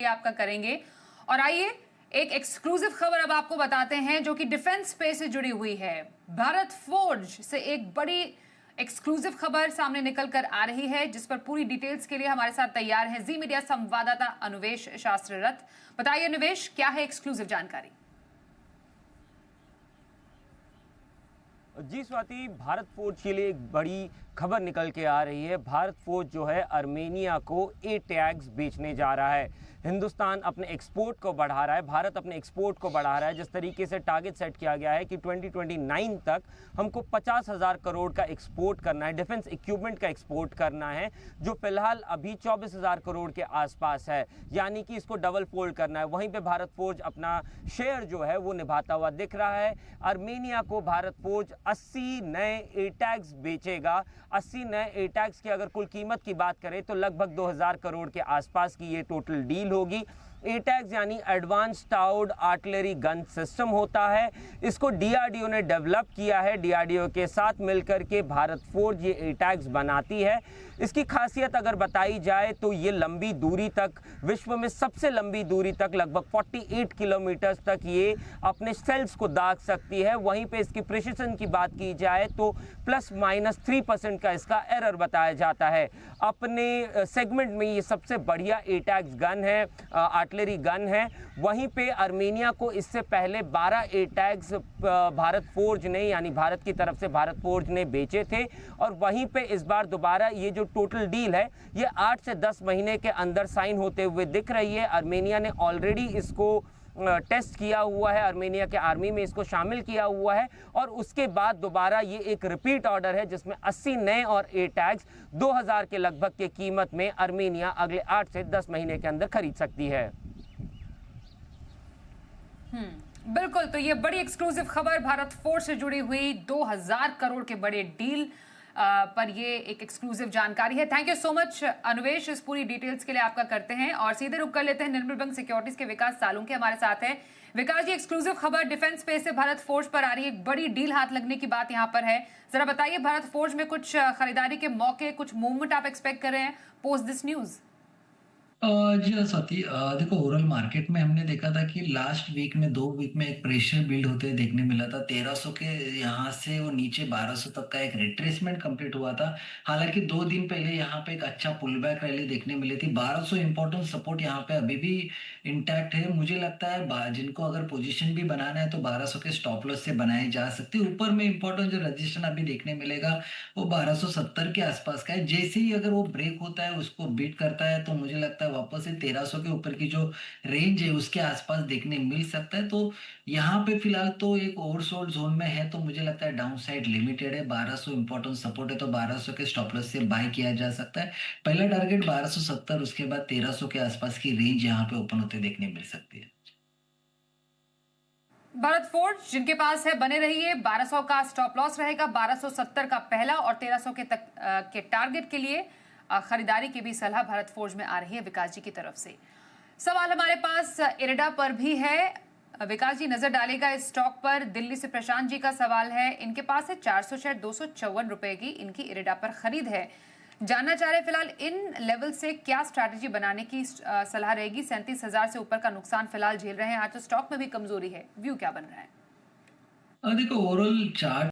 आपका करेंगे। और आइए एक एक्सक्लूसिव खबर अब आपको बताते हैं जो कि डिफेंस स्पेस से जुड़ी हुई है। भारत फोर्ज से एक बड़ी एक्सक्लूसिव खबर सामने निकल कर आ रही है, जिस पर पूरी डिटेल्स के लिए हमारे साथ तैयार है जी मीडिया संवाददाता अनुवेश शास्त्री रथ। बताइए अनुवेश, क्या है एक्सक्लूसिव जानकारी? जी स्वाति, भारत फोर्ज के लिए एक बड़ी खबर निकल के आ रही है। भारत फोर्ज जो है आर्मेनिया को ATAGS बेचने जा रहा है। हिंदुस्तान अपने एक्सपोर्ट को बढ़ा रहा है, भारत अपने एक्सपोर्ट को बढ़ा रहा है। जिस तरीके से टारगेट सेट किया गया है कि 2029 तक हमको 50,000 करोड़ का एक्सपोर्ट करना है, डिफेंस इक्विपमेंट का एक्सपोर्ट करना है, जो फिलहाल अभी 24,000 करोड़ के आसपास है, यानी कि इसको डबल फोल्ड करना है। वहीं पे भारत फोर्ज अपना शेयर जो है वो निभाता हुआ दिख रहा है। आर्मेनिया को भारत फोर्ज 80 नए ATAGS बेचेगा। 80 नए ATAGS की अगर कुल कीमत की बात करें तो लगभग 2,000 करोड़ के आसपास की ये टोटल डील होगी। ATAGS यानी advance towed artillery gun system होता है। इसको DRDO ने डेवलप किया है। DRDO के साथ मिलकर के भारत फोर्ज ये ATAGS बनाती है। इसकी खासियत अगर बताई जाए तो ये लंबी दूरी तक, विश्व में सबसे लंबी दूरी तक, लगभग 48 किलोमीटर तक ये अपने सेल्स को दाग सकती है। वहीं पे इसकी प्रिसिशन की बात की जाए तो ±3% का इसका एरर बताया जाता है। अपने सेगमेंट में ये सबसे बढ़िया ATAGS गन है, आर्टिलरी गन है। वहीं पे आर्मेनिया को इससे पहले 12 ATAGS भारत फोर्ज ने, यानी भारत की तरफ से भारत फोर्ज ने बेचे थे। और वहीं पे इस बार दोबारा ये जो टोटल डील है ये 8 से 10 महीने के अंदर साइन होते हुए दिख रही है। आर्मेनिया ने ऑलरेडी इसको टेस्ट किया हुआ है, आर्मेनिया के आर्मी में इसको शामिल किया हुआ है। और उसके बाद दोबारा ये एक रिपीट ऑर्डर है जिसमें 80 नए और ATAGS 2,000 के लगभग के कीमत में आर्मेनिया अगले 8 से 10 महीने के अंदर खरीद सकती है। बिल्कुल, तो ये बड़ी एक्सक्लूसिव खबर भारत फोर्ज से जुड़ी हुई 2,000 करोड़ के बड़े डील पर ये एक एक्सक्लूसिव जानकारी है। थैंक यू सो मच अनुवेश, इस पूरी डिटेल्स के लिए आपका करते हैं। और सीधे रुक कर लेते हैं, निर्मल बैंक सिक्योरिटीज के विकास सालुंके हमारे साथ हैं। विकास जी, एक्सक्लूसिव खबर डिफेंस स्पेस से भारत फोर्ज पर आ रही है, एक बड़ी डील हाथ लगने की बात यहाँ पर है। जरा बताइए, भारत फोर्ज में कुछ खरीदारी के मौके, कुछ मूवमेंट आप एक्सपेक्ट कर रहे हैं पोस्ट दिस न्यूज? जी हाँ स्वाति, देखो ओवरऑल मार्केट में हमने देखा था कि लास्ट वीक में 2 वीक में एक प्रेशर बिल्ड होते देखने मिला था 1300 के, यहाँ से वो नीचे 1200 तक का एक रिट्रेसमेंट कंप्लीट हुआ था। हालांकि 2 दिन पहले यहाँ पे एक अच्छा पुल बैक रैली देखने मिली थी। 1200 इंपॉर्टेंट सपोर्ट यहाँ पे अभी भी इंटैक्ट है। मुझे लगता है जिनको अगर पोजिशन भी बनाना है तो 1200 के स्टॉप लॉस से बनाए जा सकते हैं। ऊपर में इंपॉर्टेंट जो रजिस्ट्रेशन अभी देखने मिलेगा वो 1270 के आसपास का है। जैसे ही अगर वो ब्रेक होता है, उसको बीट करता है, तो मुझे लगता है वापस से 1300 के ऊपर की जो रेंज है उसके आसपास देखने मिल सकता है। तो यहाँ पे फिलहाल तो एक ओवरसोल्ड जोन में है, तो मुझे लगता है डाउन साइड लिमिटेड है। 1200 इंपॉर्टेंट सपोर्ट है, तो 1200 के स्टॉप लॉस से बाय किया जा सकता है। पहला टारगेट 1270, उसके बाद 1300 के आसपास की रेंज यहाँ पे ओपन होते देखने मिल सकती है। भारत फोर्ज जिनके पास है, बने रहिए। 1200 का स्टॉप लॉस रहेगा, 1270 का पहला और 1300 के तक के टारगेट के लिए खरीदारी की भी सलाह भारत फोर्ज में आ रही है विकास जी की तरफ से। सवाल हमारे पास इरेडा पर भी है, विकास जी नजर डालेगा इस स्टॉक पर। दिल्ली से प्रशांत जी का सवाल है, इनके पास है 400 शेयर, 254 रुपए की इनकी इरेडा पर खरीद है। जानना चाह रहे फिलहाल इन लेवल से क्या स्ट्रैटेजी बनाने की सलाह रहेगी। 37,000 से ऊपर का नुकसान फिलहाल झेल रहे हैं, आज तो स्टॉक में भी कमजोरी है, व्यू क्या बन रहा है? देखो ओवरऑल चार्ट